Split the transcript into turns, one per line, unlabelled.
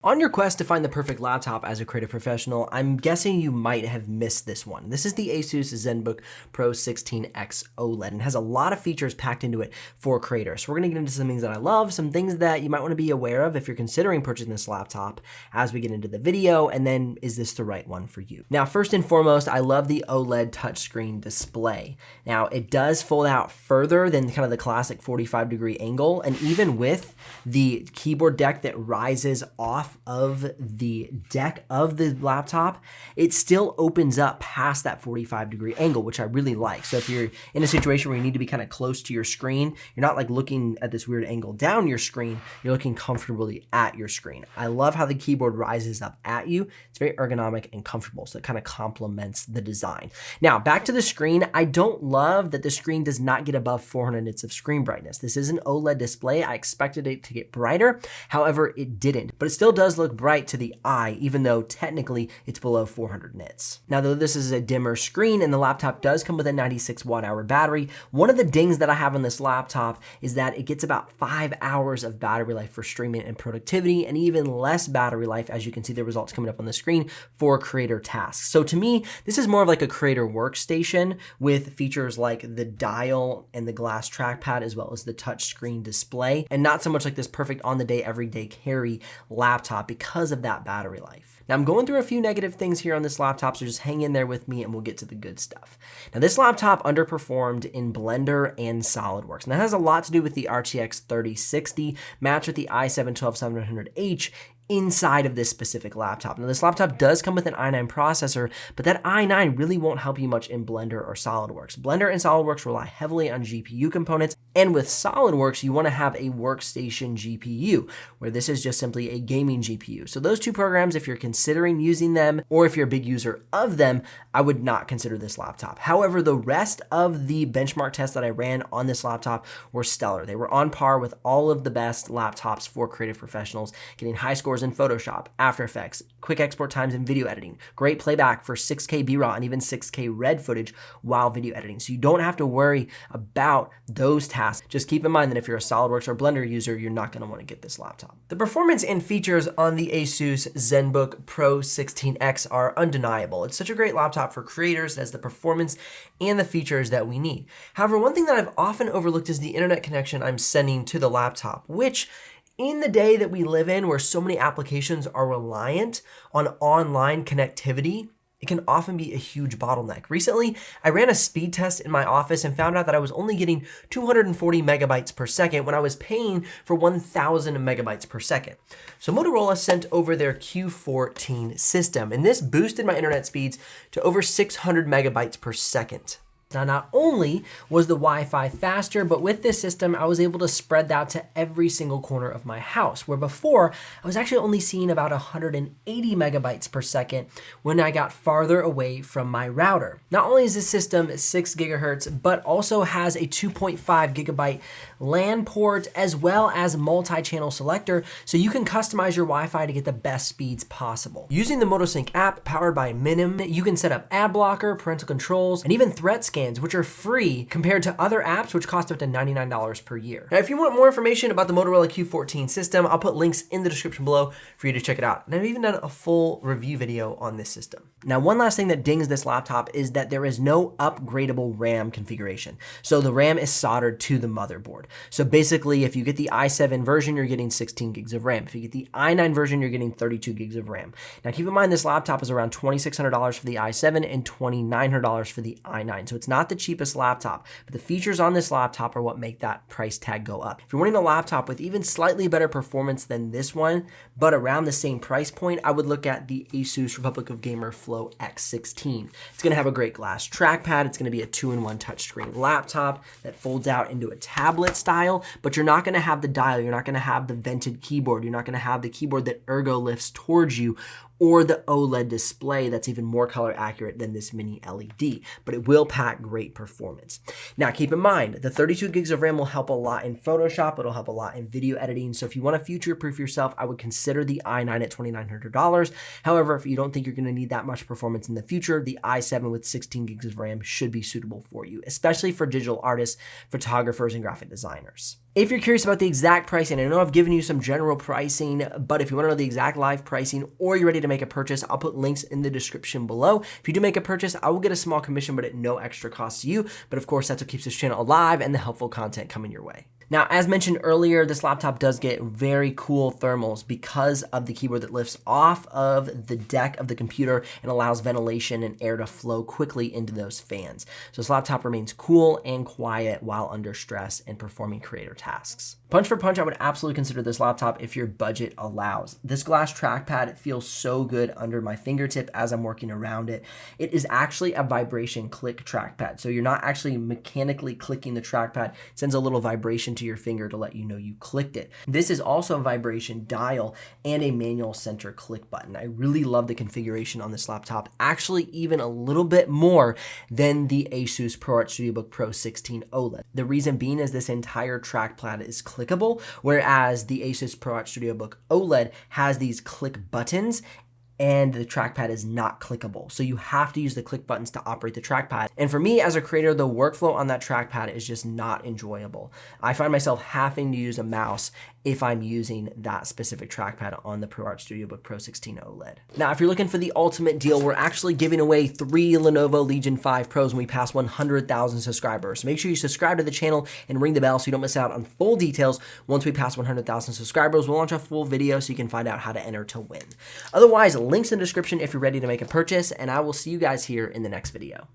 On your quest to find the perfect laptop as a creative professional, I'm guessing you might have missed this one. This is the Asus Zenbook Pro 16X OLED and has a lot of features packed into it for creators. So we're gonna get into some things that I love, some things that you might wanna be aware of if you're considering purchasing this laptop as we get into the video, and then is this the right one for you? Now, first and foremost, I love the OLED touchscreen display. Now, it does fold out further than kind of the classic 45-degree angle, and even with the keyboard deck that rises off of the deck of the laptop, it still opens up past that 45-degree angle, which I really like. So if you're in a situation where you need to be kind of close to your screen, you're not like looking at this weird angle down your screen, you're looking comfortably at your screen. I love how the keyboard rises up at you. It's very ergonomic and comfortable, so it kind of complements the design. Now, back to the screen, I don't love that the screen does not get above 400 nits of screen brightness. This is an OLED display. I expected it to get brighter. However, it didn't, but it still does look bright to the eye, even though technically it's below 400 nits. Now, though this is a dimmer screen and the laptop does come with a 96 watt-hour battery, one of the dings that I have on this laptop is that it gets about 5 hours of battery life for streaming and productivity, and even less battery life, as you can see the results coming up on the screen, for creator tasks. So to me, this is more of like a creator workstation with features like the dial and the glass trackpad, as well as the touchscreen display, and not so much like this perfect on-the-day, everyday carry laptop because of that battery life. Now, I'm going through a few negative things here on this laptop, so just hang in there with me and we'll get to the good stuff. Now, this laptop underperformed in Blender and Solidworks, and that has a lot to do with the RTX 3060 matched with the i7-12700H inside of this specific laptop. Now, this laptop does come with an i9 processor, but that i9 really won't help you much in Blender or SolidWorks. Blender and SolidWorks rely heavily on GPU components, and with SolidWorks, you want to have a workstation GPU, where this is just simply a gaming GPU. So those two programs, if you're considering using them, or if you're a big user of them, I would not consider this laptop. However, the rest of the benchmark tests that I ran on this laptop were stellar. They were on par with all of the best laptops for creative professionals, getting high scores in Photoshop, After Effects, quick export times in video editing, great playback for 6K B-raw and even 6K red footage while video editing. So you don't have to worry about those tasks. Just keep in mind that if you're a SolidWorks or Blender user, you're not going to want to get this laptop. The performance and features on the Asus Zenbook Pro 16X are undeniable. It's such a great laptop for creators. It has the performance and the features that we need. However, one thing that I've often overlooked is the internet connection I'm sending to the laptop, which in the day that we live in, where so many applications are reliant on online connectivity, it can often be a huge bottleneck. Recently, I ran a speed test in my office and found out that I was only getting 240 megabytes per second when I was paying for 1,000 megabytes per second. So Motorola sent over their Q14 system, and this boosted my internet speeds to over 600 megabytes per second. Now, not only was the Wi-Fi faster, but with this system, I was able to spread that to every single corner of my house, where before I was actually only seeing about 180 megabytes per second when I got farther away from my router. Not only is this system 6 gigahertz, but also has a 2.5 gigabyte LAN port, as well as multi-channel selector, so you can customize your Wi-Fi to get the best speeds possible. Using the MotoSync app powered by Minim, you can set up ad blocker, parental controls, and even threat scans, which are free compared to other apps which cost up to $99 per year. Now, if you want more information about the Motorola Q14 system, I'll put links in the description below for you to check it out. And I've even done a full review video on this system. Now, one last thing that dings this laptop is that there is no upgradable RAM configuration. So the RAM is soldered to the motherboard. So basically, if you get the i7 version, you're getting 16 gigs of RAM. If you get the i9 version, you're getting 32 gigs of RAM. Now, keep in mind, this laptop is around $2,600 for the i7 and $2,900 for the i9. So it's not the cheapest laptop, but the features on this laptop are what make that price tag go up. If you're wanting a laptop with even slightly better performance than this one, but around the same price point, I would look at the Asus Republic of Gamer Flow X16. It's going to have a great glass trackpad. It's going to be a 2-in-1 touchscreen laptop that folds out into a tablet style, but you're not going to have the dial. You're not going to have the vented keyboard. You're not going to have the keyboard that ergo lifts towards you, or the OLED display that's even more color accurate than this mini LED, but it will pack great performance. Now, keep in mind, the 32 gigs of RAM will help a lot in Photoshop. It'll help a lot in video editing. So if you want to future-proof yourself, I would consider the i9 at $2,900. However, if you don't think you're going to need that much performance in the future, the i7 with 16 gigs of RAM should be suitable for you, especially for digital artists, photographers, and graphic designers. If you're curious about the exact pricing, I know I've given you some general pricing, but if you want to know the exact live pricing or you're ready to make a purchase, I'll put links in the description below. If you do make a purchase, I will get a small commission, but at no extra cost to you. But of course, that's what keeps this channel alive and the helpful content coming your way. Now, as mentioned earlier, this laptop does get very cool thermals because of the keyboard that lifts off of the deck of the computer and allows ventilation and air to flow quickly into those fans. So this laptop remains cool and quiet while under stress and performing creator tasks. Punch for punch, I would absolutely consider this laptop if your budget allows. This glass trackpad, it feels so good under my fingertip as I'm working around it. It is actually a vibration click trackpad. So you're not actually mechanically clicking the trackpad. It sends a little vibration to your finger to let you know you clicked it. This is also a vibration dial and a manual center click button. I really love the configuration on this laptop, actually even a little bit more than the Asus ProArt StudioBook Pro 16 OLED. The reason being is this entire trackpad is clickable, whereas the Asus ProArt StudioBook OLED has these click buttons and the trackpad is not clickable. So you have to use the click buttons to operate the trackpad. And for me as a creator, the workflow on that trackpad is just not enjoyable. I find myself having to use a mouse if I'm using that specific trackpad on the ProArt StudioBook Pro 16 OLED. Now, if you're looking for the ultimate deal, we're actually giving away 3 Lenovo Legion 5 Pros when we pass 100,000 subscribers. So make sure you subscribe to the channel and ring the bell so you don't miss out on full details. Once we pass 100,000 subscribers, we'll launch a full video so you can find out how to enter to win. Otherwise, links in the description if you're ready to make a purchase, and I will see you guys here in the next video.